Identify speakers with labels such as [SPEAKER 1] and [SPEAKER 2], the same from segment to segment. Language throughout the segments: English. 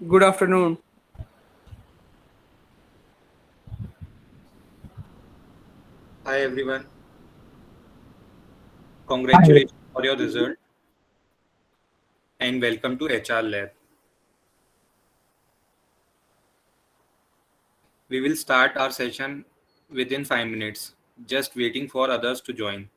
[SPEAKER 1] Good afternoon.
[SPEAKER 2] Hi everyone,
[SPEAKER 3] Hi,
[SPEAKER 2] congratulations for your result and welcome to HR Lab. We will start our session within 5 minutes, just waiting for others to join.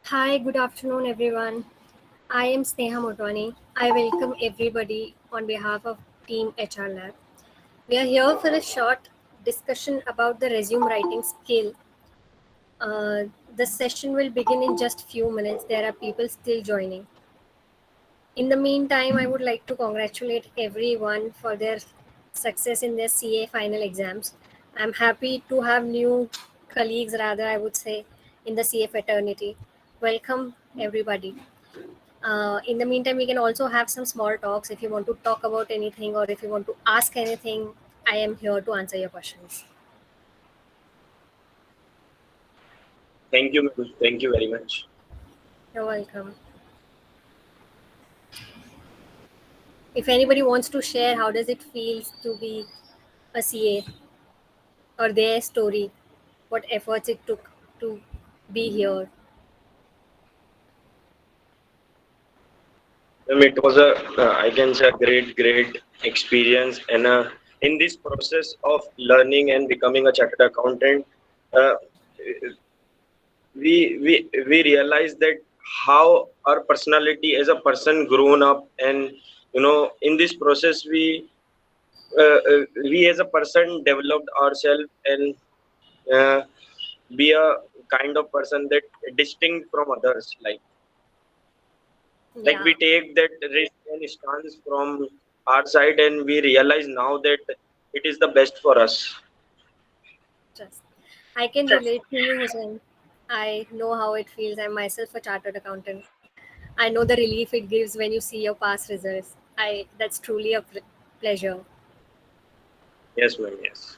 [SPEAKER 1] Hi, good afternoon, everyone. I am Sneha Motwani. I welcome everybody on behalf of Team HR Lab. We are here for a short discussion about the resume writing skill. Uh, the session will begin in just few minutes. There are people still joining. In the meantime, I would like to congratulate everyone for their success in their CA final exams. I'm happy to have new colleagues, rather, I would say, in the CA fraternity. Welcome, everybody. In the meantime, we can also have some small talks. If you want to talk about anything or if you want to ask anything, I am here to answer your questions.
[SPEAKER 3] Thank you, ma'am. Thank you very much.
[SPEAKER 1] You're welcome. If anybody wants to share how does it feel to be a CA or their story, what efforts it took to be here.
[SPEAKER 3] It was I can say, a great experience. And in this process of learning and becoming a chartered accountant, uh, we realized that how our personality as a person grown up, and in this process we as a person developed ourselves and uh, be a kind of person that distinct from others, like we
[SPEAKER 1] Yeah,
[SPEAKER 3] take that risk and stance from our side, and we realize now that it is the best for us.
[SPEAKER 1] just. I can relate to you, Hussein. I know how it feels. I'm myself a chartered accountant. I know the relief it gives when you see your past results. That's truly a pleasure.
[SPEAKER 3] Yes, ma'am. Yes.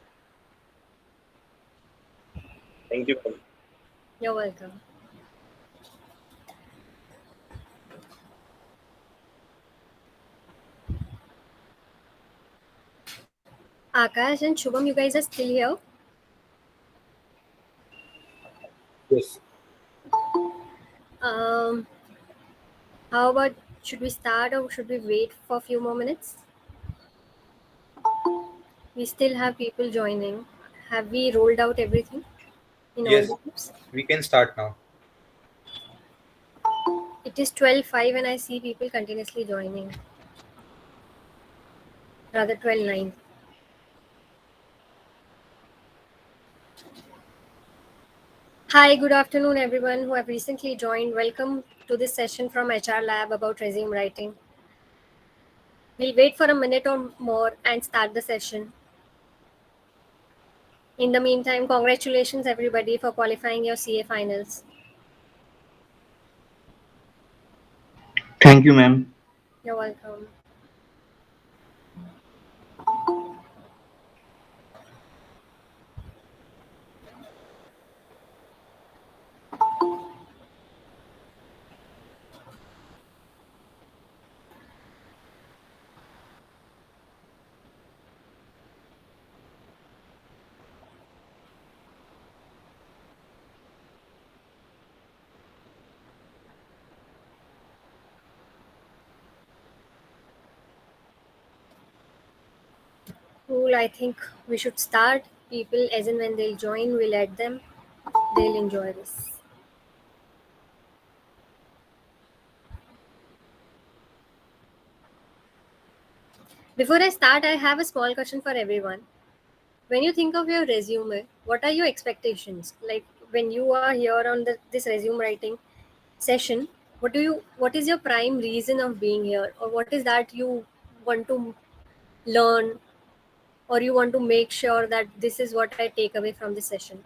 [SPEAKER 3] Thank you, ma'am.
[SPEAKER 1] You're welcome. Akash and Shubham, you guys are still here.
[SPEAKER 2] Yes.
[SPEAKER 1] Um, how about should we start or should we wait for a few more minutes? We still have people joining. Have we rolled out everything in all
[SPEAKER 2] Yes,
[SPEAKER 1] the groups?
[SPEAKER 2] we can start now.
[SPEAKER 1] It is 12:05 and I see people continuously joining. Rather 12:09. Hi, good afternoon, everyone who have recently joined. Welcome to this session from HR Lab about resume writing. We'll wait for a minute or more and start the session. In the meantime, congratulations, everybody, for qualifying your CA finals.
[SPEAKER 4] Thank you, ma'am.
[SPEAKER 1] You're welcome. Cool, I think we should start. People, as and when they'll join, we'll add them. They'll enjoy this. Before I start, I have a small question for everyone. When you think of your resume, what are your expectations? Like when you are here on this resume writing session, what is your prime reason of being here, or what is that you want to learn, or you want to make sure that this is what I take away from this session?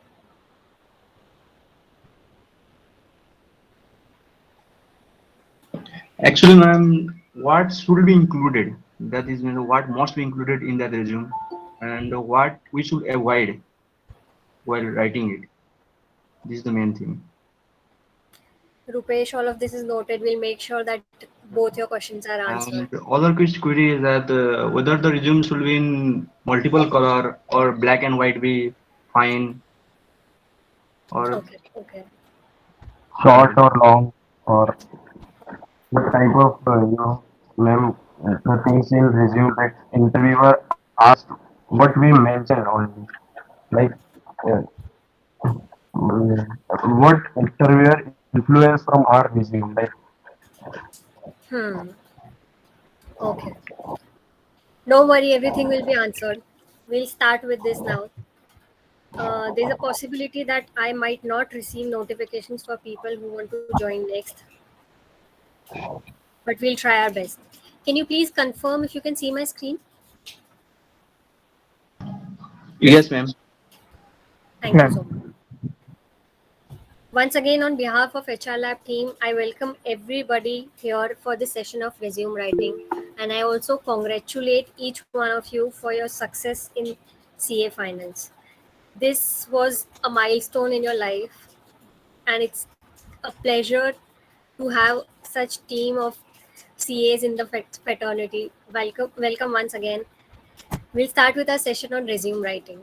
[SPEAKER 4] Actually, ma'am, what should be included? That is, what must be included in that resume, and what we should avoid while writing it. This is the main thing.
[SPEAKER 1] Rupesh, all of this is noted. We'll make sure that both your questions are answered.
[SPEAKER 4] And other query is that whether the resume should be in multiple color or black and white be fine, or
[SPEAKER 1] Okay, okay.
[SPEAKER 5] Short or long, or what type of ma'am, the things in resume that interviewer asked what we mention only, like uh, what interviewer is influence from our resume, right?
[SPEAKER 1] Hmm. Okay. Don't worry, everything will be answered. We'll start with this now. There's a possibility that I might not receive notifications for people who want to join next, but we'll try our best. Can you please confirm if you can see my screen?
[SPEAKER 4] Yes, ma'am.
[SPEAKER 1] Thank you so much. Once again, on behalf of HR Lab team, I welcome everybody here for this session of resume writing, and I also congratulate each one of you for your success in CA finals. This was a milestone in your life, and it's a pleasure to have such team of CAs in the fraternity. Welcome once again. We'll start with our session on resume writing.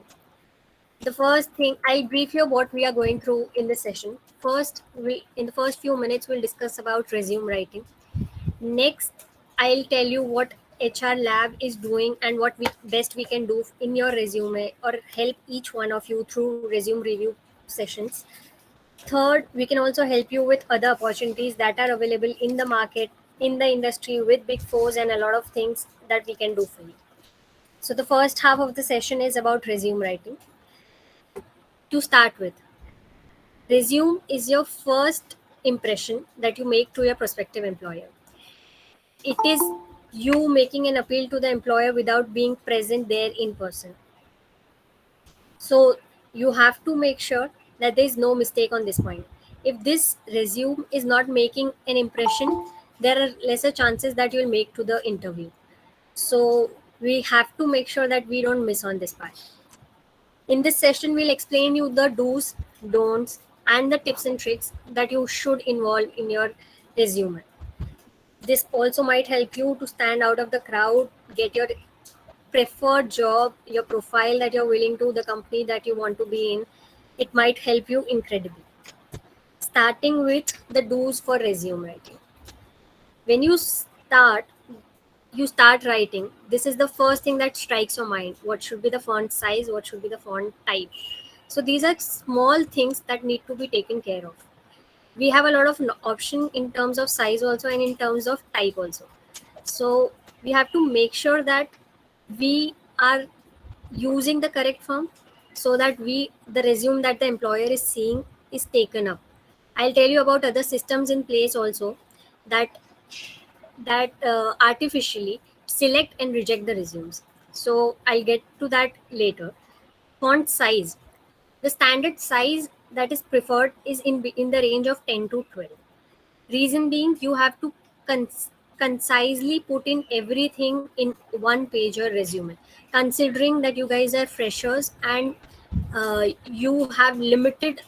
[SPEAKER 1] The first thing, I'll brief you what we are going through in this session. First, we in the first few minutes we'll discuss about resume writing. Next, I'll tell you what HR lab is doing and what we best we can do in your resume or help each one of you through resume review sessions. Third, we can also help you with other opportunities that are available in the market, in the industry with big fours and a lot of things that we can do for you. So the first half of the session is about resume writing. To start with, resume is your first impression that you make to your prospective employer. It is you making an appeal to the employer without being present there in person. So you have to make sure that there is no mistake on this point. If this resume is not making an impression, there are lesser chances that you will make to the interview. So we have to make sure that we don't miss on this part. In this session, we'll explain you the do's, don'ts, and the tips and tricks that you should involve in your resume. This also might help you to stand out of the crowd, get your preferred job, your profile that you're willing to, the company that you want to be in. It might help you incredibly. Starting with the do's for resume writing. When you start writing, this is the first thing that strikes your mind. What should be the font size? What should be the font type? So these are small things that need to be taken care of. We have a lot of option in terms of size also and in terms of type also. So we have to make sure that we are using the correct form so that the resume that the employer is seeing is taken up. I'll tell you about other systems in place also that artificially select and reject the resumes. So I'll get to that later. Font size. The standard size that is preferred is in the range of 10 to 12. Reason being, you have to concisely put in everything in one page or resume. Considering that you guys are freshers and you have limited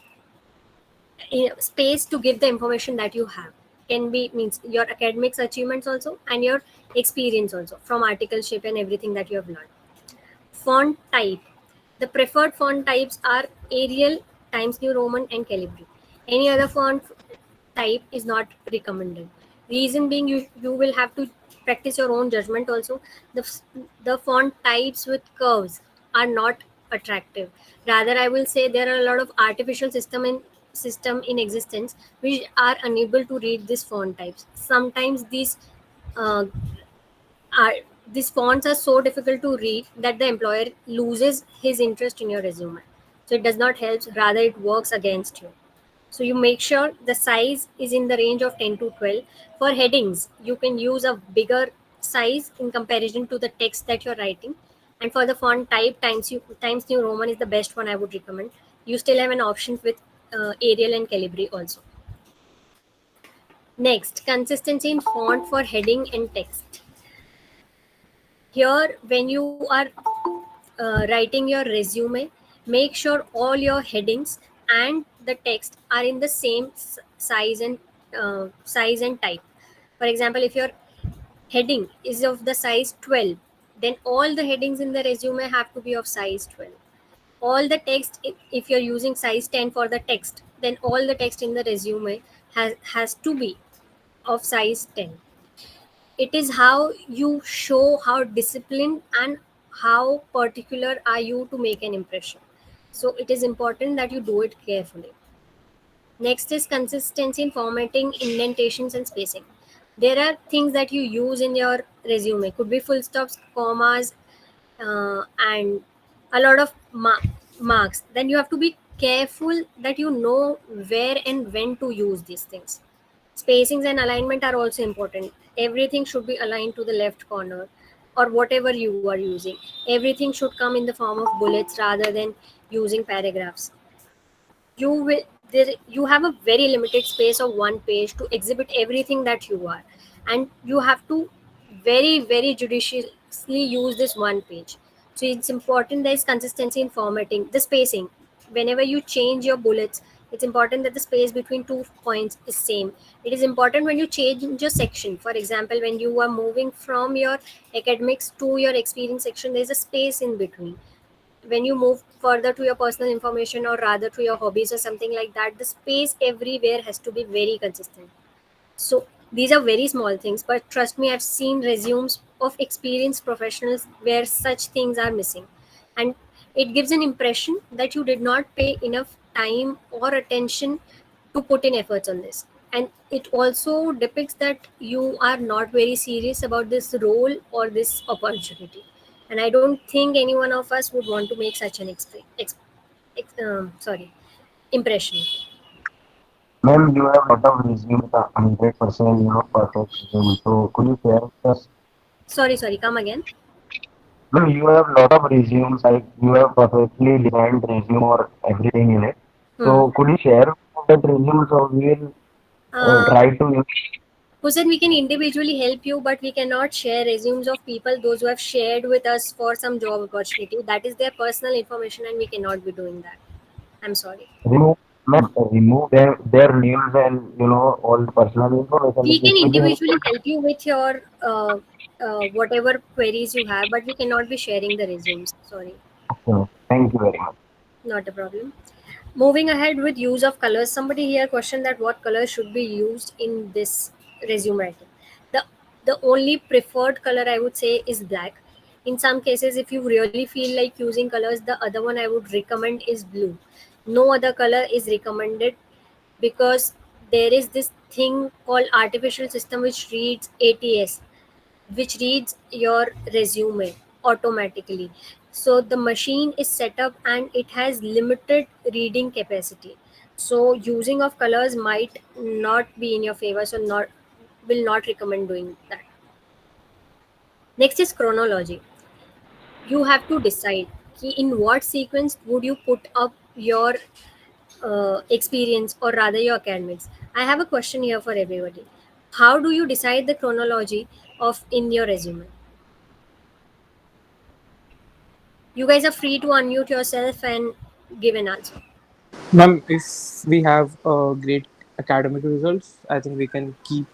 [SPEAKER 1] space to give the information that you have, can be means your academics achievements also and your experience also from articleship and everything that you have learned. Font type. The preferred font types are Arial, Times New Roman, and Calibri. Any other font type is not recommended. Reason being, you will have to practice your own judgment also. The font types with curves are not attractive. Rather, I will say there are a lot of artificial system in existence which are unable to read these font types. Sometimes uh, are these fonts are so difficult to read that the employer loses his interest in your resume. So it does not help, rather it works against you. So you make sure the size is in the range of 10 to 12. For headings, you can use a bigger size in comparison to the text that you're writing. And for the font type, Times New Roman is the best one I would recommend. You still have an option with Arial and Calibri also. Next, consistency in font for heading and text. Here, when you are writing your resume, make sure all your headings and the text are in the same size and type. For example, if your heading is of the size 12, then all the headings in the resume have to be of size 12. All the text, if you're using size 10 for the text, then all the text in the resume has to be of size 10. It is how you show how disciplined and how particular are you to make an impression. So it is important that you do it carefully. Next is consistency in formatting, indentations, and spacing. There are things that you use in your resume. Could be full stops, commas, and a lot of marks. Then you have to be careful that you know where and when to use these things. Spacings and alignment are also important. Everything should be aligned to the left corner or whatever you are using. Everything should come in the form of bullets rather than using paragraphs. You have a very limited space of one page to exhibit everything that you are, and you have to very judiciously use this one page. So it's important there is consistency in formatting. The spacing, whenever you change your bullets, it's important that the space between 2 points is same. It is important when you change your section. For example, when you are moving from your academics to your experience section, there's a space in between. When you move further to your personal information or rather to your hobbies or something like that, the space everywhere has to be very consistent. So these are very small things, but trust me, I've seen resumes of experienced professionals where such things are missing, and it gives an impression that you did not pay enough time or attention to put in efforts on this. And it also depicts that you are not very serious about this role or this opportunity. And I don't think any one of us would want to make such an impression.
[SPEAKER 5] Ma'am, you have a lot of resume with a 100%, perfect resume. So could you share with us?
[SPEAKER 1] Sorry, come again.
[SPEAKER 5] Ma'am, you have a lot of resumes, like you have perfectly designed resume or everything in it.
[SPEAKER 1] Hmm.
[SPEAKER 5] So could you share that resume so we will
[SPEAKER 1] Uh,
[SPEAKER 5] try to
[SPEAKER 1] Hussein, we can individually help you, but we cannot share resumes of people, those who have shared with us for some job opportunity. That is their personal information, and we cannot be doing that. I'm sorry.
[SPEAKER 5] remove, ma'am, remove their names and all the personal information
[SPEAKER 1] We can
[SPEAKER 5] which will be
[SPEAKER 1] individually
[SPEAKER 5] helpful.
[SPEAKER 1] help you with your whatever queries you have, but we cannot be sharing the resumes. Sorry,
[SPEAKER 5] So, thank you very much.
[SPEAKER 1] not a problem. Moving ahead with use of colors, somebody here questioned that what color should be used in this resume writing. The the only preferred color I would say is black. In some cases, if you really feel like using colors, the other one I would recommend is blue. No other color is recommended because there is this thing called artificial system which reads ATS, which reads your resume automatically. So the machine is set up and it has limited reading capacity. So using of colors might not be in your favor. So not will not recommend doing that. Next is chronology. You have to decide in what sequence would you put up your experience or rather your academics. I have a question here for everybody. How do you decide the chronology of in your resume? You guys are free to unmute yourself and give an answer.
[SPEAKER 6] Ma'am, if we have great academic results, I think we can keep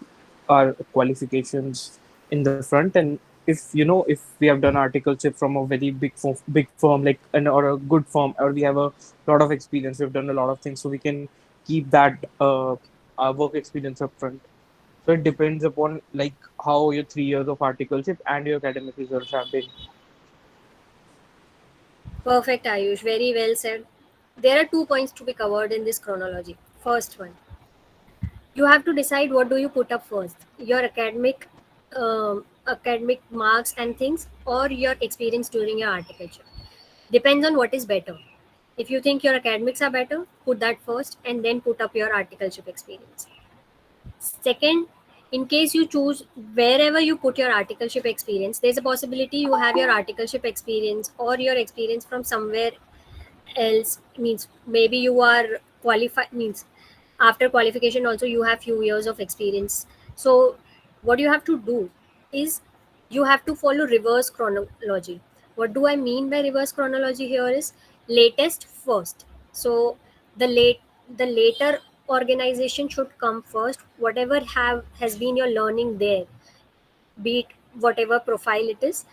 [SPEAKER 6] our qualifications in the front. And if we have done articleship from a very big firm like or a good firm, or we have a lot of experience, we've done a lot of things, so we can keep that our work experience up front. So it depends upon like how your 3 years of articleship and your academic results have been.
[SPEAKER 1] Perfect, Ayush. Very well said. There are 2 points to be covered in this chronology. First one, you have to decide what do you put up first: your academic marks and things, or your experience during your articleship. Depends on what is better. If you think your academics are better, put that first and then put up your articleship experience. Second, in case you choose wherever you put your articleship experience, there's a possibility you have your articleship experience or your experience from somewhere else. Means maybe you are qualified, means after qualification also you have few years of experience. So what you have to do is you have to follow reverse chronology. What do I mean by reverse chronology here is latest first. So the later organization should come first. Whatever have has been your learning there, be it whatever profile it is,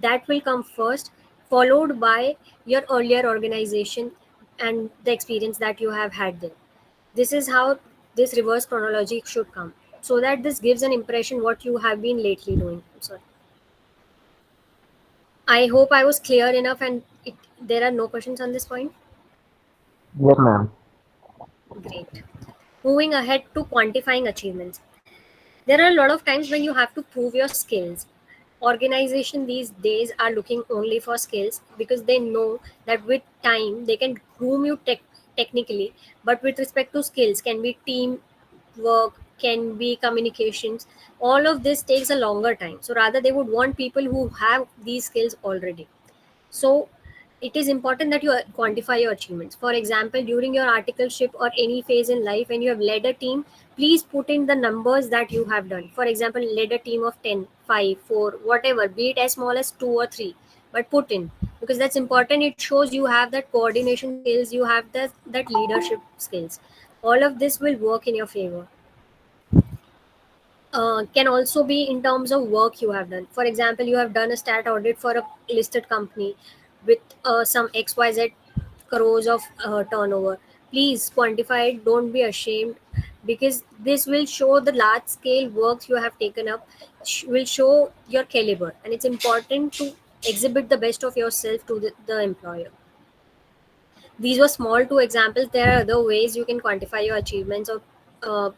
[SPEAKER 1] that will come first, followed by your earlier organization and the experience that you have had there. This is how this reverse chronology should come, so that this gives an impression what you have been lately doing. I'm sorry. I hope I was clear enough, and there are no questions on this point.
[SPEAKER 5] Yes, ma'am.
[SPEAKER 1] Great. Moving ahead to quantifying achievements. There are a lot of times when you have to prove your skills. Organization these days are looking only for skills because they know that with time they can groom you technically, but with respect to skills can be team work, can be communications. All of this takes a longer time. So rather they would want people who have these skills already. So it is important that you quantify your achievements. For example, during your articleship or any phase in life when you have led a team, please put in the numbers that you have done. For example, led a team of 10, 5, 4, whatever, be it as small as 2 or 3, but put in, because that's important. It shows you have that coordination skills, you have that leadership skills. All of this will work in your favor. Can also be in terms of work you have done. For example, you have done a stat audit for a listed company with some XYZ crores of turnover. Please quantify it, don't be ashamed, because this will show the large scale works you have taken up, will show your caliber, and it's important to exhibit the best of yourself to the employer. These were small two examples. There are other ways you can quantify your achievements or uh,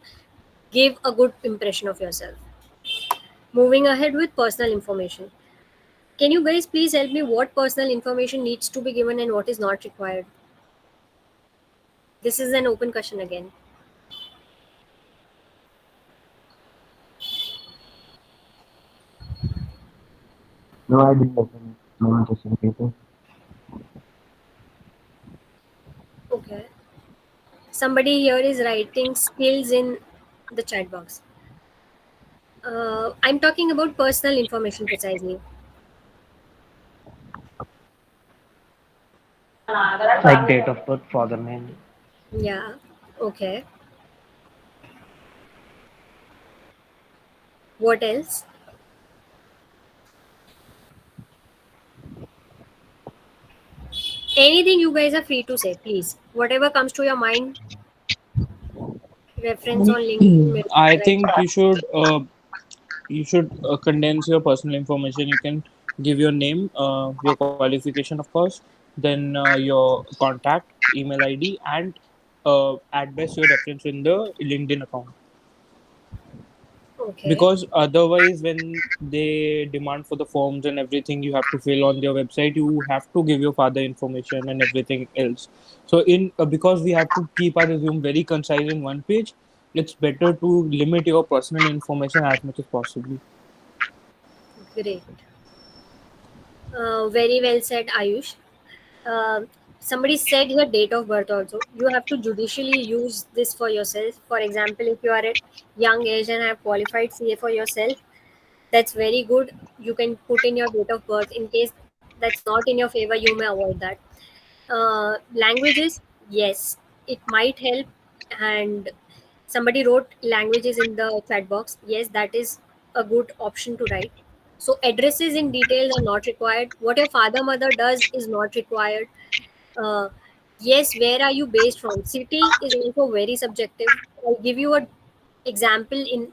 [SPEAKER 1] give a good impression of yourself. Moving ahead with personal information. Can you guys please help me what personal information needs to be given and what is not required? This is an open question again.
[SPEAKER 5] No idea. No interesting people.
[SPEAKER 1] Okay. Somebody here is writing skills in the chat box. I'm talking about personal information precisely.
[SPEAKER 7] Like date of birth, father name.
[SPEAKER 1] Yeah. Okay. What else? Anything you guys are free to say, please. Whatever comes to your mind, reference on LinkedIn,
[SPEAKER 6] I
[SPEAKER 1] right?
[SPEAKER 6] think you should condense your personal information. You can give your name, your qualification, of course, then your contact, email ID, and at best your reference in the LinkedIn account.
[SPEAKER 1] Okay.
[SPEAKER 6] Because otherwise, when they demand for the forms and everything you have to fill on their website, you have to give your father information and everything else. So in because we have to keep our resume very concise in one page, it's better to limit your personal information as much as possible.
[SPEAKER 1] Great. Very well said, Ayush. Um Somebody said your date of birth also. You have to judicially use this for yourself. For example, if you are at young age and have qualified CA for yourself, that's very good. You can put in your date of birth. In case that's not in your favor, you may avoid that. Languages, yes, it might help. And somebody wrote languages in the chat box. Yes, that is a good option to write. So addresses in details are not required. What your father mother does is not required. uh, yes, where are you based from? City is also very subjective. I'll give you a example in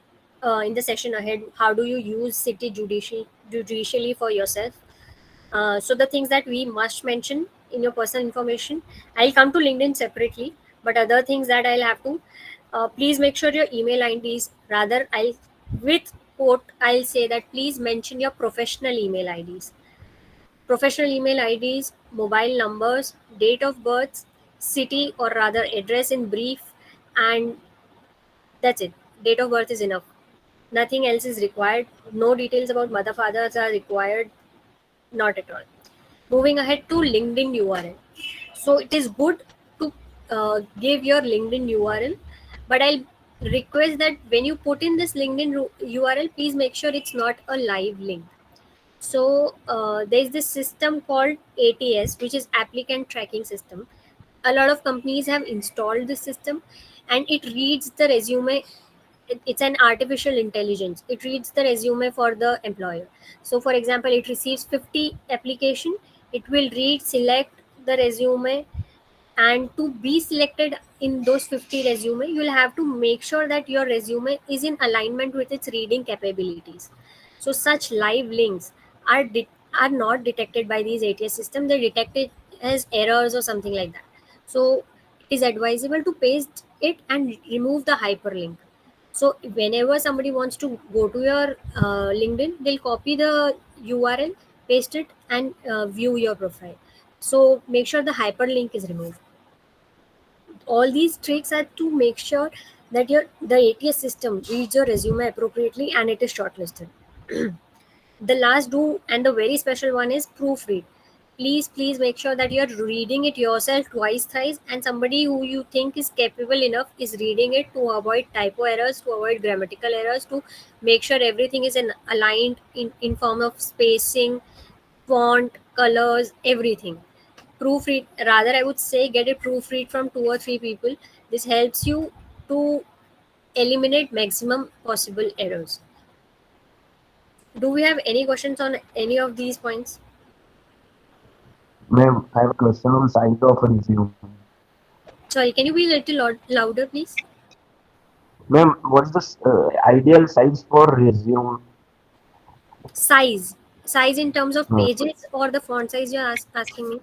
[SPEAKER 1] the session ahead. How do you use city judicially for yourself? So the things that we must mention in your personal information, I'll come to LinkedIn separately, but other things that I'll have to, please make sure your email IDs, rather I'll, with quote, I'll say that please mention your professional email IDs. Professional email IDs, mobile numbers, date of birth, city or rather address in brief, and that's it. Date of birth is enough. Nothing else is required. No details about mother fathers are required. Not at all. Moving ahead to LinkedIn URL. So it is good to give your LinkedIn URL, but I'll request that when you put in this LinkedIn URL, please make sure it's not a live link. So there's this system called ATS, which is applicant tracking system. A lot of companies have installed this system, and it reads the resume. It's an artificial intelligence. It reads the resume for the employer. So for example, it receives 50 application, it will read, select the resume, and to be selected in those 50 resume, you will have to make sure that your resume is in alignment with its reading capabilities. So such live links are are not detected by these ATS systems. They detect it as errors or something like that. So it is advisable to paste it and remove the hyperlink. So whenever somebody wants to go to your LinkedIn, they'll copy the URL, paste it, and view your profile. So make sure the hyperlink is removed. All these tricks are to make sure that your the ATS system reads your resume appropriately and it is shortlisted. The last do and the very special one is proofread. Please make sure that you're reading it yourself twice thrice, and somebody who you think is capable enough is reading it to avoid typo errors, to avoid grammatical errors, to make sure everything is aligned in form of spacing, font, colors, everything. Proofread, rather I would say, get a proofread from 2 or 3 people. This helps you to eliminate maximum possible errors. Do we have any questions on any of these points?
[SPEAKER 5] Ma'am, I have a question on size of a resume.
[SPEAKER 1] Sorry, can you be a little louder, please?
[SPEAKER 5] Ma'am, what is the ideal size for resume?
[SPEAKER 1] Size in terms of
[SPEAKER 5] Hmm.
[SPEAKER 1] pages or the font size you're asking me?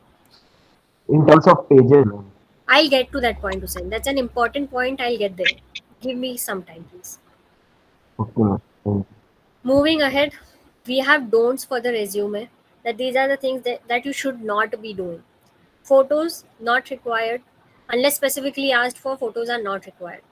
[SPEAKER 5] In terms of pages, ma'am.
[SPEAKER 1] I'll get to that point, Hussein. That's an important point. I'll get there. Give me some time, please.
[SPEAKER 5] Okay, ma'am. Thank you.
[SPEAKER 1] Moving ahead, we have don'ts for the resume. That these are the things that you should not be doing. Photos not required. Unless specifically asked for, photos are not required.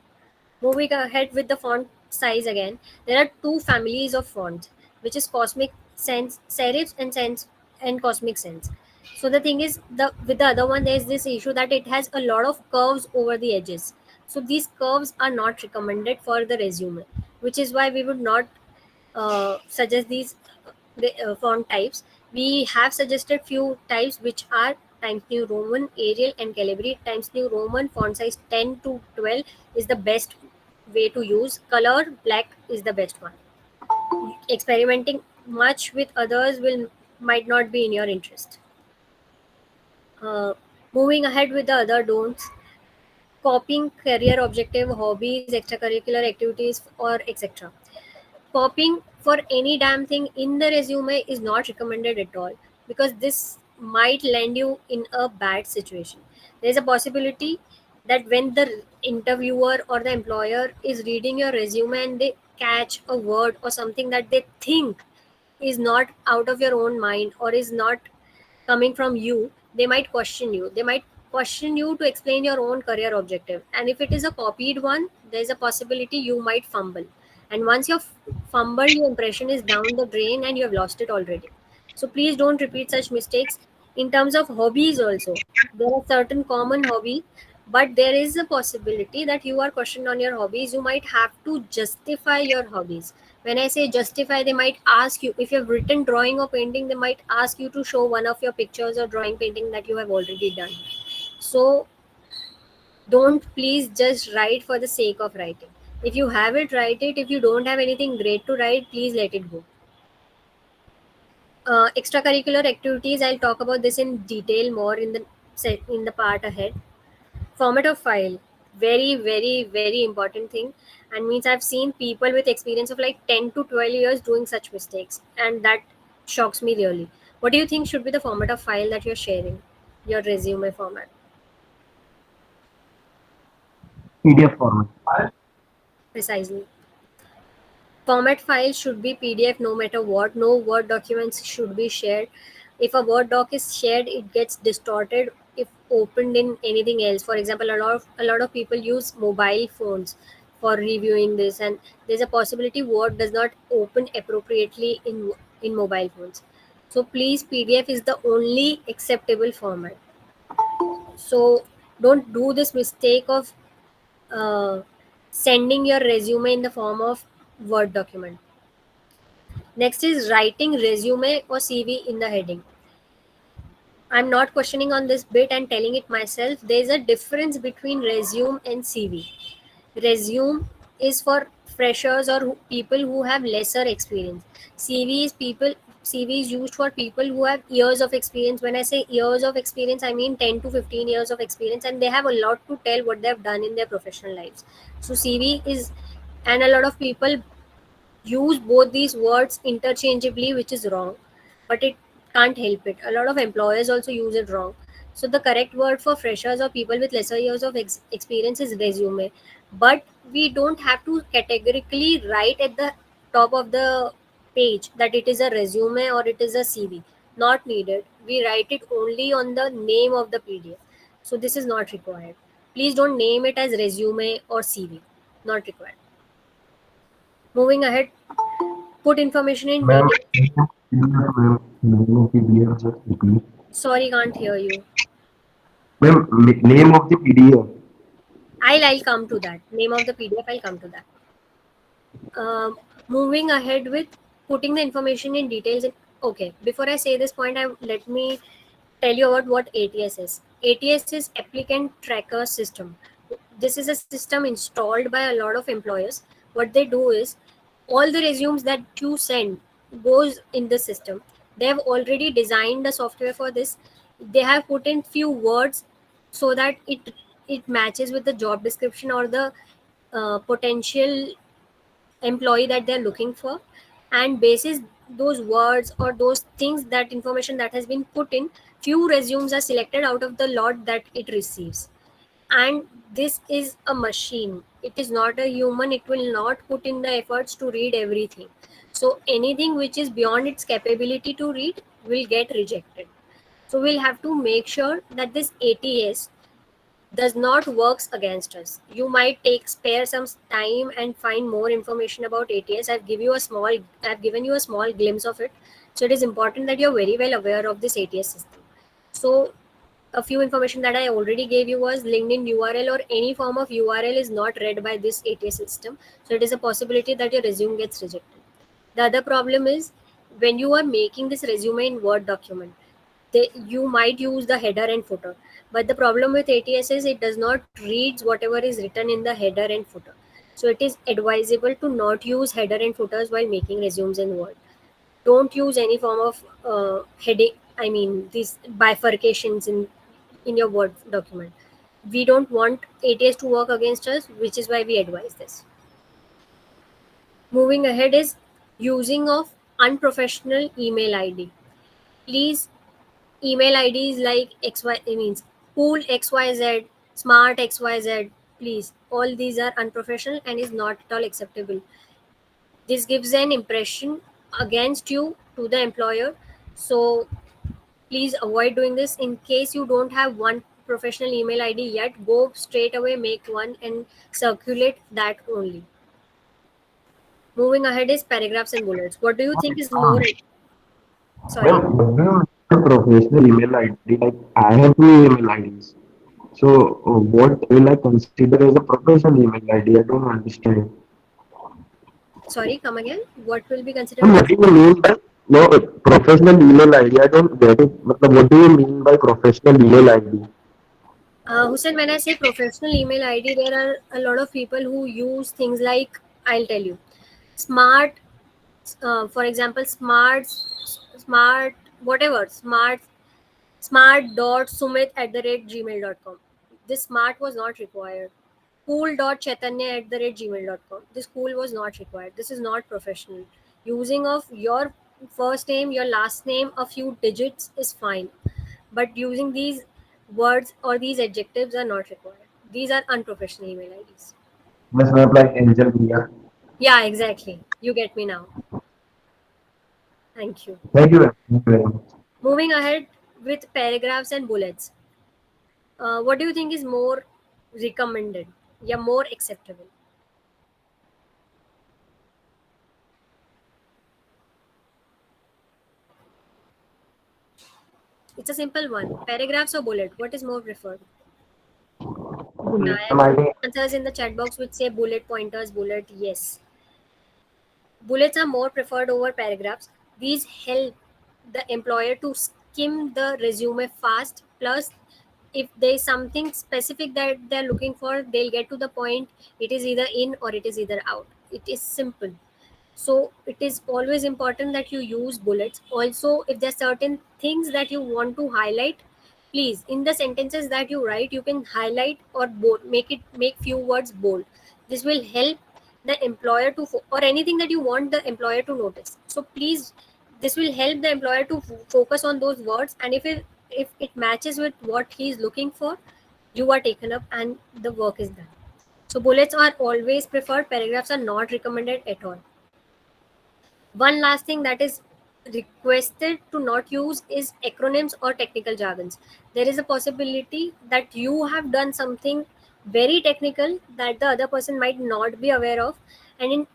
[SPEAKER 1] Moving ahead with the font size again, there are two families of fonts, which is Cosmic Sans, Serifs, and Sans and Cosmic Sans. So the thing is, the with the other one, there is this issue that it has a lot of curves over the edges. So these curves are not recommended for the resume, which is why we would not suggest these font types. We have suggested few types which are Times New Roman, Arial, and Calibri. Times New Roman font size 10 to 12 is the best way to use. Color black is the best one. Experimenting much with others will might not be in your interest. Uh, Moving ahead with the other don'ts, copying career objective, hobbies, extracurricular activities, or etc. Copying for any damn thing in the resume is not recommended at all, because this might land you in a bad situation. There's a possibility that when the interviewer or the employer is reading your resume and they catch a word or something that they think is not out of your own mind or is not coming from you, they might question you. They might question you to explain your own career objective. And if it is a copied one, there's a possibility you might fumble. And once you've fumbled, your impression is down the drain and you have lost it already. So please don't repeat such mistakes. In terms of hobbies, also, there are certain common hobbies, but there is a possibility that you are questioned on your hobbies. You might have to justify your hobbies. When I say justify, they might ask you, if you've written drawing or painting, they might ask you to show one of your pictures or drawing painting that you have already done. So don't please just write for the sake of writing. If you have it, write it. If you don't have anything great to write, please let it go. Extracurricular activities, I'll talk about this in detail more in the part ahead. Format of file, very important thing, and means I've seen people with experience of like 10 to 12 years doing such mistakes, and that shocks me really. What do you think should be the format of file that you're sharing, your resume format?
[SPEAKER 5] PDF format.
[SPEAKER 1] Precisely. Format file should be PDF no matter what. No Word documents should be shared. If a Word doc is shared, it gets distorted if opened in anything else. For example, a lot of people use mobile phones for reviewing this, and there's a possibility Word does not open appropriately in mobile phones. So please, PDF is the only acceptable format. So don't do this mistake of uh, sending your resume in the form of Word document. Next is writing resume or CV in the heading. I'm not questioning on this bit and telling it myself. There's a difference between resume and CV. Resume is for freshers or people who have lesser experience. CV is people CV is used for people who have years of experience. When I say years of experience, I mean 10 to 15 years of experience, and they have a lot to tell what they have done in their professional lives. So CV is, and a lot of people use both these words interchangeably, which is wrong, but it can't help it. A lot of employers also use it wrong. So the correct word for freshers or people with lesser years of experience is resume. But we don't have to categorically write at the top of the page that it is a resume or it is a CV. Not needed. We write it only on the name of the PDF. So this is not required. Please don't name it as resume or CV. Not required. Moving ahead, put information in
[SPEAKER 5] Ma'am,
[SPEAKER 1] detail.
[SPEAKER 5] ma'am, name of PDF, just repeat.
[SPEAKER 1] Sorry, can't hear you.
[SPEAKER 5] Ma'am, name of the PDF.
[SPEAKER 1] I'll come to that. Name of the PDF, I'll come to that. Moving ahead with putting the information in details. Okay, before I say this point, let me tell you about what ATS is. ATS is Applicant Tracker System. This is a system installed by a lot of employers. What they do is all the resumes that you send goes in the system. They have already designed the software for this. They have put in few words so that it matches with the job description or the potential employee that they're looking for, and basis those words or those things, that information that has been put in, few resumes are selected out of the lot that it receives. And this is a machine, it is not a human, it will not put in the efforts to read everything. So anything which is beyond its capability to read will get rejected. So we'll have to make sure that this ATS does not works against us. You might take spare some time and find more information about ATS. I've given you a small glimpse of it. So it is important that you're very well aware of this ATS system. So a few information that I already gave you was LinkedIn URL or any form of URL is not read by this ATS system. So it is a possibility that your resume gets rejected. The other problem is when you are making this resume in Word document, you might use the header and footer, but the problem with ATS is it does not reads whatever is written in the header and footer. So it is advisable to not use header and footers while making resumes in Word. Don't use any form of heading, I mean these bifurcations in your Word document. We don't want ATS to work against us, which is why we advise this. Moving ahead is using of unprofessional email ID. Please, email IDs like XY, it means cool XYZ, smart XYZ, please. All these are unprofessional and is not at all acceptable. This gives an impression against you to the employer. So please avoid doing this. In case you don't have one professional email ID yet, go straight away, make one and circulate that only. Moving ahead is paragraphs and bullets. What do you think is more?
[SPEAKER 5] Ma'am,
[SPEAKER 1] Sorry.
[SPEAKER 5] what do you mean by professional email ID? Like, I have two email IDs. So, what will I consider as a professional email ID? I don't understand.
[SPEAKER 1] Sorry, come again. What will be considered
[SPEAKER 5] Ma'am,
[SPEAKER 1] as
[SPEAKER 5] what do you mean by no professional email ID? I don't get it. Matlab, what do you mean by professional email ID?
[SPEAKER 1] Hussein, when I say professional email ID, there are a lot of people who use things like, I'll tell you, smart, for example, smart, whatever, smart.sumit@gmail.com. This smart was not required. Cool.chaitanya@gmail.com. This cool was not required. This is not professional. Using of your first name, your last name, a few digits is fine, but using these words or these adjectives are not required. These are unprofessional email IDs.
[SPEAKER 5] Must not like Angel Via.
[SPEAKER 1] Yeah, exactly. You get me now. Thank you.
[SPEAKER 5] Thank you, ma'am. Thank you very much.
[SPEAKER 1] Moving ahead with paragraphs and bullets. What do you think is more recommended? Yeah, more acceptable. It's a simple one. Paragraphs or bullet? What is more preferred? Yeah,
[SPEAKER 6] Bullet.
[SPEAKER 1] I
[SPEAKER 5] Ma'am,
[SPEAKER 1] have
[SPEAKER 5] I
[SPEAKER 1] seen
[SPEAKER 5] think
[SPEAKER 1] answers in the chat box which say bullet pointers, bullet. Yes. Bullets are more preferred over paragraphs. These help the employer to skim the resume fast. Plus, if there is something specific that they're looking for, they'll get to the point. It is either in or it is either out. It is simple. So it is always important that you use bullets. Also, if there are certain things that you want to highlight, please in the sentences that you write, you can highlight or bold, make few words bold. This will help the employer to or anything that you want the employer to notice. So please, this will help the employer to focus on those words. And if if it matches with what he is looking for, you are taken up and the work is done. So bullets are always preferred, paragraphs are not recommended at all. One last thing that is requested to not use is acronyms or technical jargons. There is a possibility that you have done something very technical that the other person might not be aware of, and in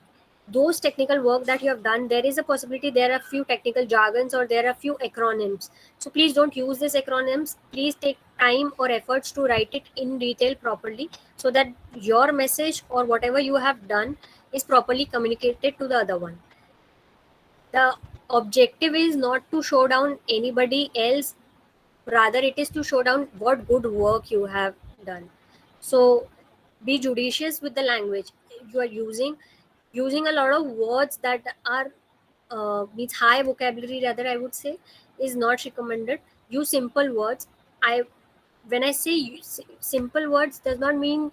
[SPEAKER 1] those technical work that you have done, there is a possibility there are few technical jargons or there are few acronyms. So please don't use these acronyms. Please take time or efforts to write it in detail properly, so that your message or whatever you have done is properly communicated to the other one. The objective is not to show down anybody else, rather it is to show down what good work you have done. So be judicious with the language you are using a lot of words that are means high vocabulary, rather I would say, is not recommended. Use simple words. I When I say simple words does not mean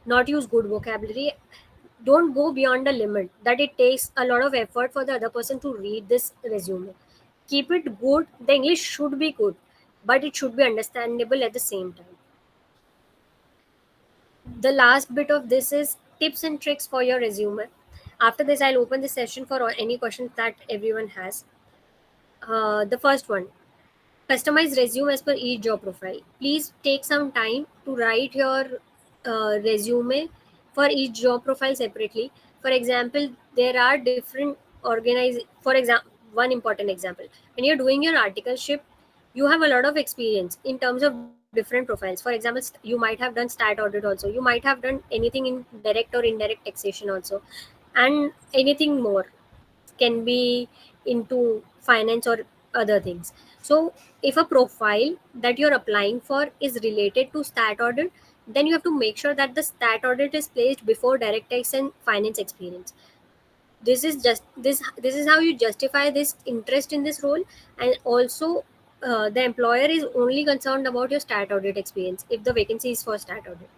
[SPEAKER 1] not use good vocabulary. Don't go beyond the limit that it takes a lot of effort for the other person to read this resume. Keep it good. The English should be good, but it should be understandable at the same time. The last bit of this is tips and tricks for your resume. After this, I'll open the session for any questions that everyone has. The first one: customize resume as per each job profile. Please take some time to write your resume for each job profile separately. For example, there are different organize. For example, one important example: when you're doing your articleship, you have a lot of experience in terms of different profiles. For example, you might have done stat audit also. You might have done anything in direct or indirect taxation also, and anything more can be into finance or other things. So if a profile that you're applying for is related to stat audit, then you have to make sure that the stat audit is placed before direct tax and finance experience. This is how you justify this interest in this role. And also, the employer is only concerned about your stat audit experience if the vacancy is for stat audit.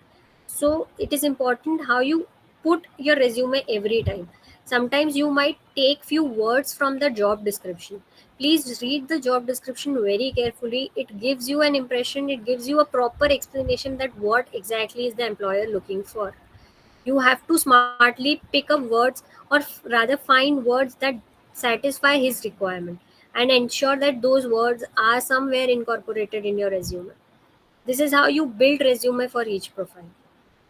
[SPEAKER 1] So it is important how you put your resume every time. Sometimes you might take few words from the job description. Please read the job description very carefully. It gives you an impression, it gives you a proper explanation that what exactly is the employer looking for. You have to smartly pick up words, or rather find words that satisfy his requirement, and ensure that those words are somewhere incorporated in your resume. This is how you build resume for each profile.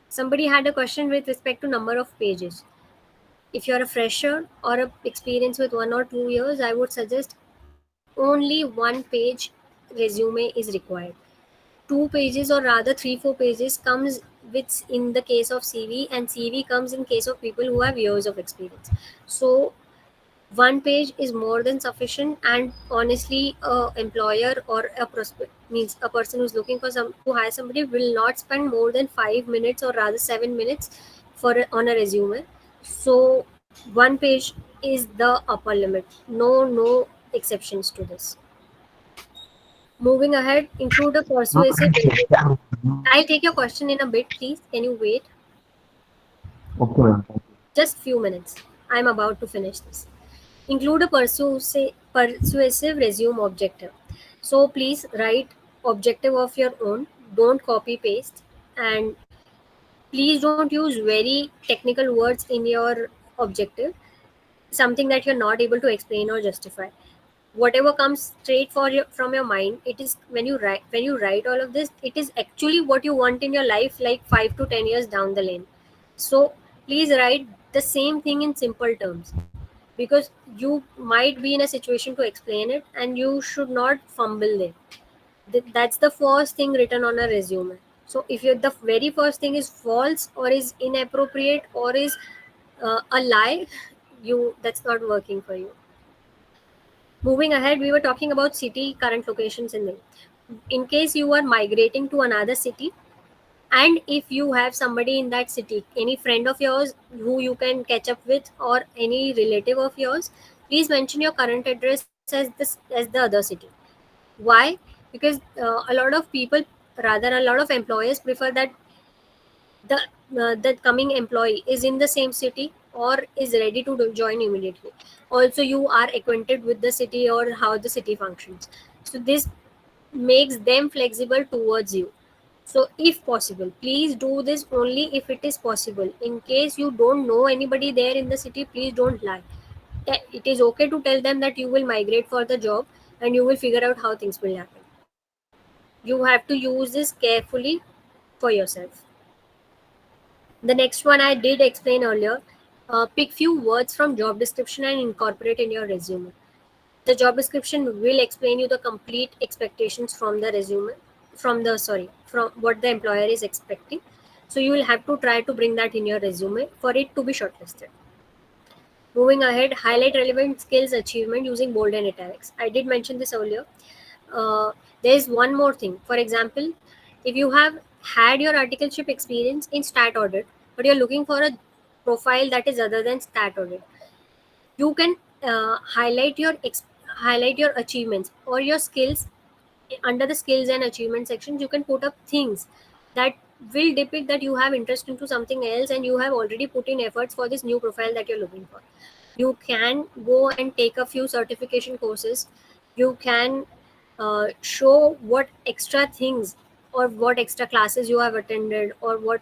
[SPEAKER 1] Somebody had a question with respect to number of pages. If you're a fresher or a experience with 1 or 2 years, I would suggest only one page resume is required. 2 pages, or rather 3-4 pages, comes with in the case of CV, and CV comes in case of people who have years of experience. So one page is more than sufficient, and honestly, a employer or a prospect, means a person who's looking for some to hire somebody, will not spend more than 5 minutes, or rather 7 minutes, on a resume. So one page is the upper limit. No exceptions to this. Moving ahead, include a persuasive resume. I'll take your question in a bit, please. Can you wait
[SPEAKER 5] Okay, ma'am.
[SPEAKER 1] just few minutes? I'm about to finish this. Include a persuasive resume objective. So please write objective of your own. Don't copy paste, and please don't use very technical words in your objective. Something that you're not able to explain or justify. Whatever comes straight from your mind, it is when you write all of this, it is actually what you want in your life, like 5 to 10 years down the lane. So please write the same thing in simple terms, because you might be in a situation to explain it, and you should not fumble there. That's the first thing written on a resume. So if the very first thing is false, or is inappropriate, or is a lie, you that's not working for you. Moving ahead, we were talking about city current locations in them. In case you are migrating to another city, and if you have somebody in that city, any friend of yours who you can catch up with, or any relative of yours, please mention your current address as the other city. Why? Because a lot of people, rather a lot of employers, prefer that the coming employee is in the same city or is ready to join immediately. Also, you are acquainted with the city or how the city functions. So this makes them flexible towards you. So if possible, please do this only if it is possible. In case you don't know anybody there in the city, please don't lie. It is okay to tell them that you will migrate for the job and you will figure out how things will happen. You have to use this carefully for yourself. The next one I did explain earlier. Pick few words from job description and incorporate in your resume. The job description will explain you the complete expectations from the resume, from what the employer is expecting. So you will have to try to bring that in your resume for it to be shortlisted. Moving ahead, highlight relevant skills achievement using bold and italics. I did mention this earlier. There is one more thing. For example, if you have had your articleship experience in stat audit, but you're looking for a profile that is other than stat audit, you can highlight your achievements or your skills. Under the skills and achievement sections, you can put up things that will depict that you have interest into something else and you have already put in efforts for this new profile that you're looking for. You can go and take a few certification courses. You can show what extra things or what extra classes you have attended or what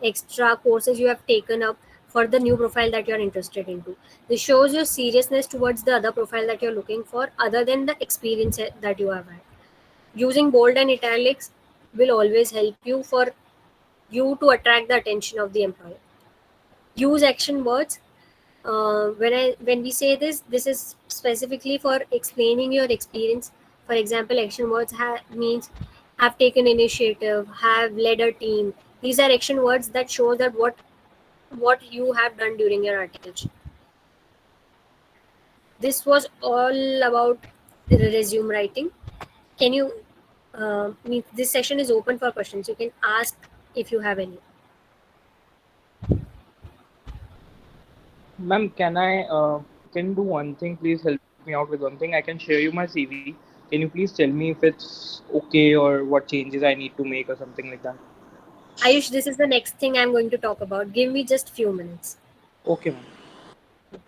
[SPEAKER 1] extra courses you have taken up for the new profile that you're interested into. This shows your seriousness towards the other profile that you're looking for other than the experience that you have had. Using bold and italics will always help you for you to attract the attention of the employer. Use action words. When we say this is specifically for explaining your experience. For example, action words means have taken initiative, have led a team. These are action words that show that what you have done during your articles. This was all about resume writing. Can you this session is open for questions. You can ask if you have any.
[SPEAKER 6] Ma'am, can you do one thing? Please help me out with one thing. I can share you my CV. Can you please tell me if it's okay or what changes I need to make or something like that?
[SPEAKER 1] Ayush, this is the next thing I'm going to talk about. Give me just few minutes.
[SPEAKER 6] Okay, ma'am.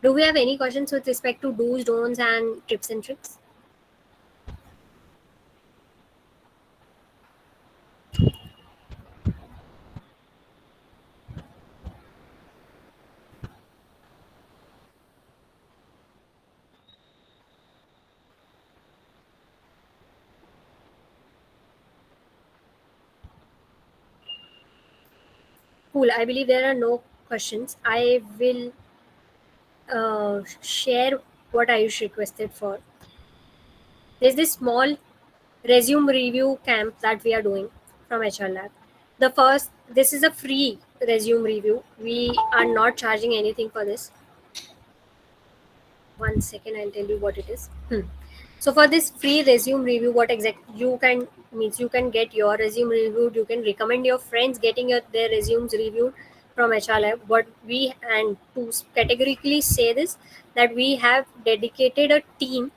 [SPEAKER 1] Do we have any questions with respect to do's, don'ts, and tips and tricks? Cool. I believe there are no questions. I will share what Ayush requested for. There's this small resume review camp that we are doing from HR Lab. This is a free resume review. We are not charging anything for this. 1 second, I'll tell you what it is. So for this free resume review, what exact you can means you can get your resume reviewed. You can recommend your friends getting their resumes reviewed from HR Lab. What we and to categorically say this that we have dedicated a team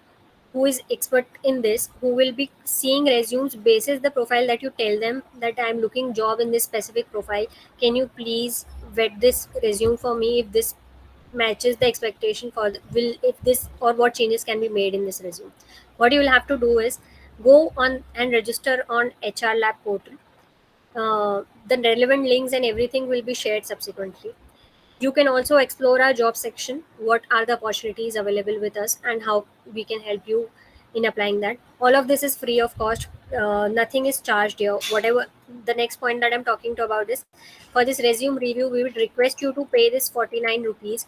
[SPEAKER 1] who is expert in this, who will be seeing resumes basis the profile that you tell them that I'm looking job in this specific profile. Can you please vet this resume for me if this matches the expectation for will if this or what changes can be made in this resume. What you will have to do is go on and register on HR Lab portal. The relevant links and everything will be shared subsequently. You can also explore our job section. What are the opportunities available with us and how we can help you in applying that. All of this is free of cost. Nothing is charged here. Whatever the next point that I'm talking to about is for this resume review, we would request you to pay this 49 rupees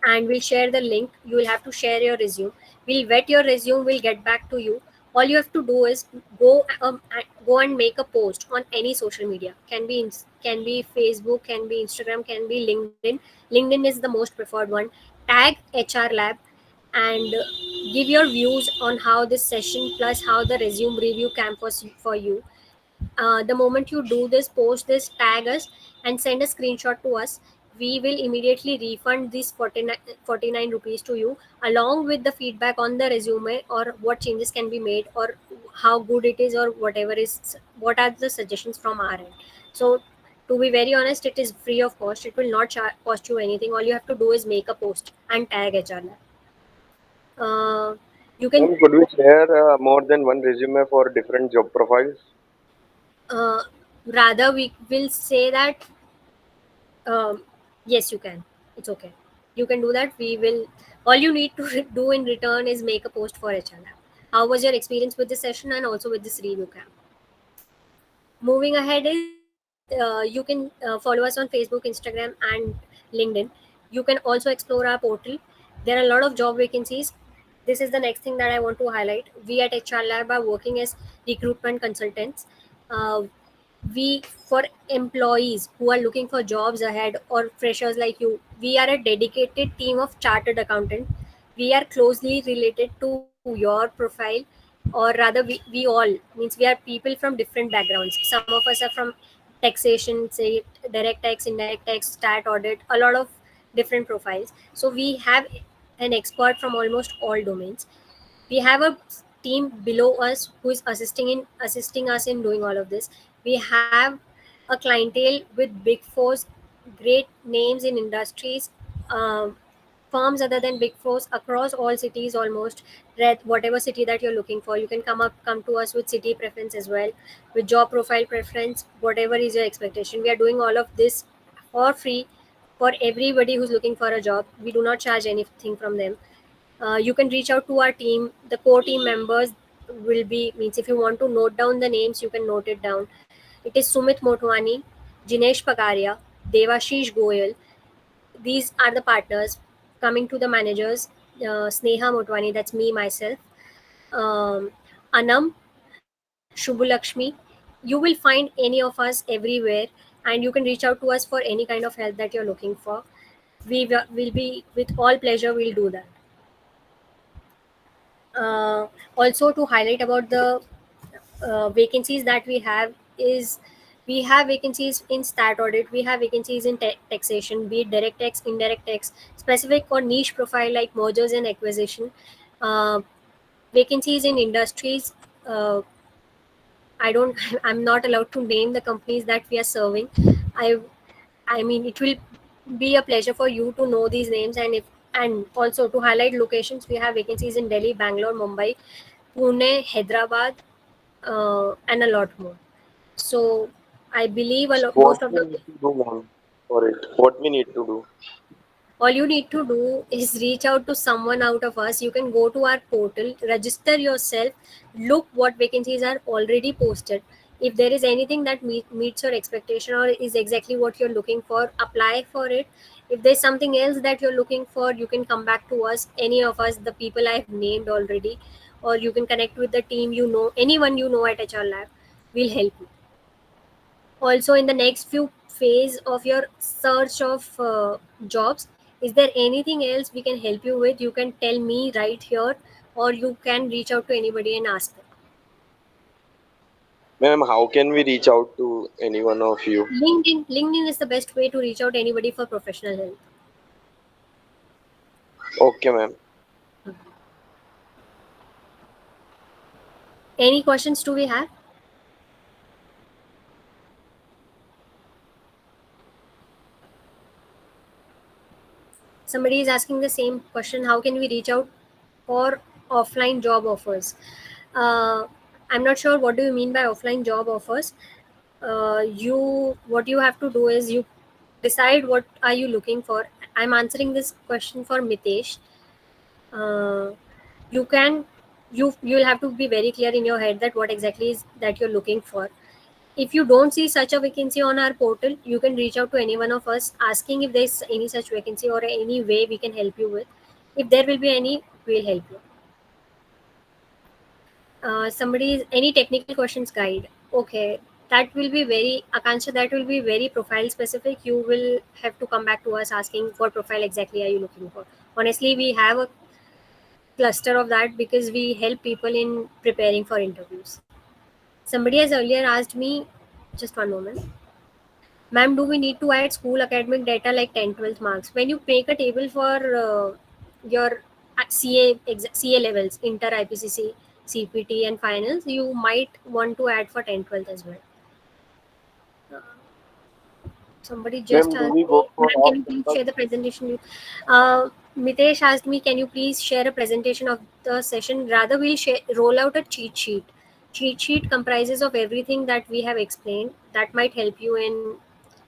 [SPEAKER 1] and we'll share the link. You will have to share your resume. We'll vet your resume. We'll get back to you. All you have to do is go and make a post on any social media. Can be Facebook, can be Instagram, can be LinkedIn. LinkedIn is the most preferred one. Tag HR Lab and give your views on how this session plus how the resume review camp was for you. The moment you do this, post this, tag us, and send a screenshot to us, we will immediately refund these 49 rupees to you along with the feedback on the resume or what changes can be made or how good it is or whatever is what are the suggestions from our end. So to be very honest, it is free of cost. It will not cost you anything. All you have to do is make a post and tag HR Lab. You can
[SPEAKER 3] Ma'am, could we share more than one resume for different job profiles?
[SPEAKER 1] rather we will say that yes, you can. It's okay. You can do that. We will. All you need to do in return is make a post for HR Lab. How was your experience with this session and also with this review camp? Moving ahead is you can follow us on Facebook, Instagram, and LinkedIn. You can also explore our portal. There are a lot of job vacancies. This is the next thing that I want to highlight. We at HR Lab are working as recruitment consultants. uh, we For employees who are looking for jobs ahead or freshers like you, we are a dedicated team of chartered accountant. We are closely related to your profile, or rather we all means we are people from different backgrounds. Some of us are from taxation, say direct tax, indirect tax, stat audit, a lot of different profiles. So we have an expert from almost all domains. We have a team below us who is assisting us in doing all of this. We have a clientele with big fours, great names in industries, um, firms other than big fours across all cities almost. Whatever city that you're looking for, you can come to us with city preference as well, with job profile preference, whatever is your expectation. We are doing all of this for free for everybody who's looking for a job. We do not charge anything from them. You can reach out to our team. The core team members will be means if you want to note down the names, you can note it down. It is Sumit Motwani, Jinesh Pagaria, Devashish Goyal. These are the partners. Coming to the managers, Sneha Motwani, that's me myself, Anam, Shubulakshmi. You will find any of us everywhere, and you can reach out to us for any kind of help that you're looking for. Will be with all pleasure. We'll do that. uh, Also to highlight about the vacancies that we have is we have vacancies in stat audit, we have vacancies in taxation, be it direct tax, indirect tax, specific or niche profile like mergers and acquisition, uh, vacancies in industries. uh, I don't I'm not allowed to name the companies that we are serving. I i mean it will be a pleasure for you to know these names. And also to highlight locations, we have vacancies in Delhi, Bangalore, Mumbai, Pune, Hyderabad, and a lot more. So I believe
[SPEAKER 3] What
[SPEAKER 1] most of
[SPEAKER 3] we
[SPEAKER 1] the
[SPEAKER 3] need to do, ma'am, for it? What we need to do?
[SPEAKER 1] all you need to do is reach out to someone out of us. You can go to our portal, register yourself, look what vacancies are already posted. If there is anything that meets your expectation or is exactly what you're looking for, apply for it. If there's something else that you're looking for, you can come back to us, any of us, the people I've named already, or you can connect with the team, anyone at HR Lab will help you. Also, in the next few phase of your search of jobs, is there anything else we can help you with? You can tell me right here, or you can reach out to anybody and ask them.
[SPEAKER 3] Ma'am, how can we reach out to any one of you?
[SPEAKER 1] LinkedIn is the best way to reach out anybody for professional help.
[SPEAKER 3] Okay, ma'am.
[SPEAKER 1] Any questions do we have? Somebody is asking the same question: how can we reach out for offline job offers? uh, I'm not sure what do you mean by offline job offers. You What you have to do is you decide what are you looking for. I'm answering this question for Mitesh. uh, you can you'll have to be very clear in your head that what exactly is that you're looking for. If you don't see such a vacancy on our portal, you can reach out to any one of us asking if there's any such vacancy or any way we can help you with. If there will be any, we'll help you. Any technical questions guide. Okay, that will be very Akansha, that will be very profile specific. You will have to come back to us asking what profile exactly are you looking for. Honestly, we have a cluster of that because we help people in preparing for interviews. Somebody has earlier asked me, just one moment. Ma'am, do we need to add school academic data like 10, 12 marks? When you make a table for your CA levels, inter IPCC, CPT, and finals, you might want to add for 10, 12 as well. Uh, Somebody just
[SPEAKER 3] Ma'am, do
[SPEAKER 1] asked
[SPEAKER 3] we
[SPEAKER 1] me,
[SPEAKER 3] go for
[SPEAKER 1] ma'am,
[SPEAKER 3] off
[SPEAKER 1] can you please
[SPEAKER 3] campus?
[SPEAKER 1] share the presentation? Mitesh asked me, can you please share a presentation of the session? Rather, we'll roll out a cheat sheet. Cheat sheet comprises of everything that we have explained that might help you in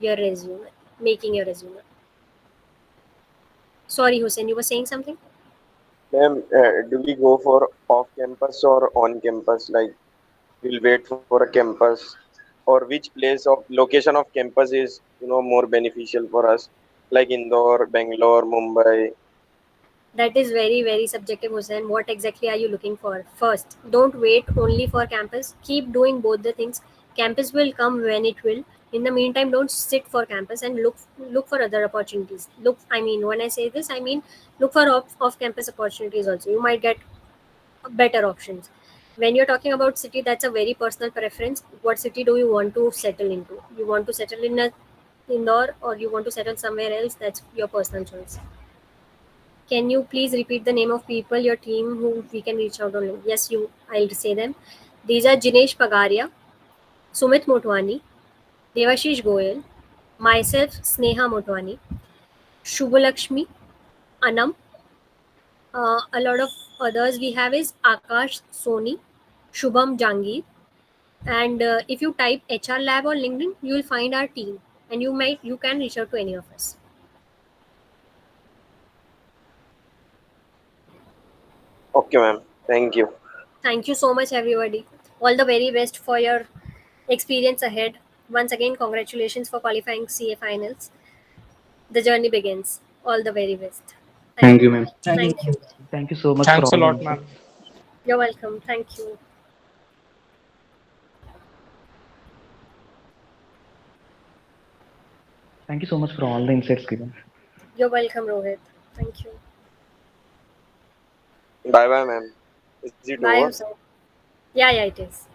[SPEAKER 1] your resume, making your resume. Sorry, Hussein, you were saying something?
[SPEAKER 3] Ma'am, do we go for off campus or on campus? Like we'll wait for a campus, or which place of location of campus is more beneficial for us, like Indore, Bangalore, Mumbai.
[SPEAKER 1] That is very, very subjective, Hussein. What exactly are you looking for? First, don't wait only for campus. Keep doing both the things. Campus will come when it will. In the meantime, don't sit for campus and look for other opportunities. Look, I mean, when I say this, I mean look for off campus opportunities also. You might get better options. When you're talking about city, that's a very personal preference. What city do you want to settle into? You want to settle in a Indore or you want to settle somewhere else? That's your personal choice. Can you please repeat the name of people, your team, who we can reach out on? Yes, you. I'll say them. These are Jinesh Pagaria, Sumit Motwani, Devashish Goyal, myself, Sneha Motwani, Shubhalakshmi, Anam. A lot of others we have is Akash Soni, Shubham Jangir, and if you type HR Lab on LinkedIn, you will find our team, and you can reach out to any of us.
[SPEAKER 3] Okay, ma'am. Thank you.
[SPEAKER 1] Thank you so much, everybody. All the very best for your experience ahead. Once again, congratulations for qualifying CA finals. The journey begins. All the very best. Thank
[SPEAKER 4] Thank
[SPEAKER 1] you.
[SPEAKER 4] you, ma'am.
[SPEAKER 1] Thank you.
[SPEAKER 7] Thank you so much for
[SPEAKER 6] Thanks a
[SPEAKER 7] all the
[SPEAKER 6] lot,
[SPEAKER 7] insights.
[SPEAKER 6] man.
[SPEAKER 1] You're welcome. Thank you.
[SPEAKER 7] Thank you so much for all the insights given.
[SPEAKER 1] You're welcome, Rohit. Thank you.
[SPEAKER 3] Bye bye, ma'am. Is it over?
[SPEAKER 1] Bye, Hussein. Yeah, yeah, it is.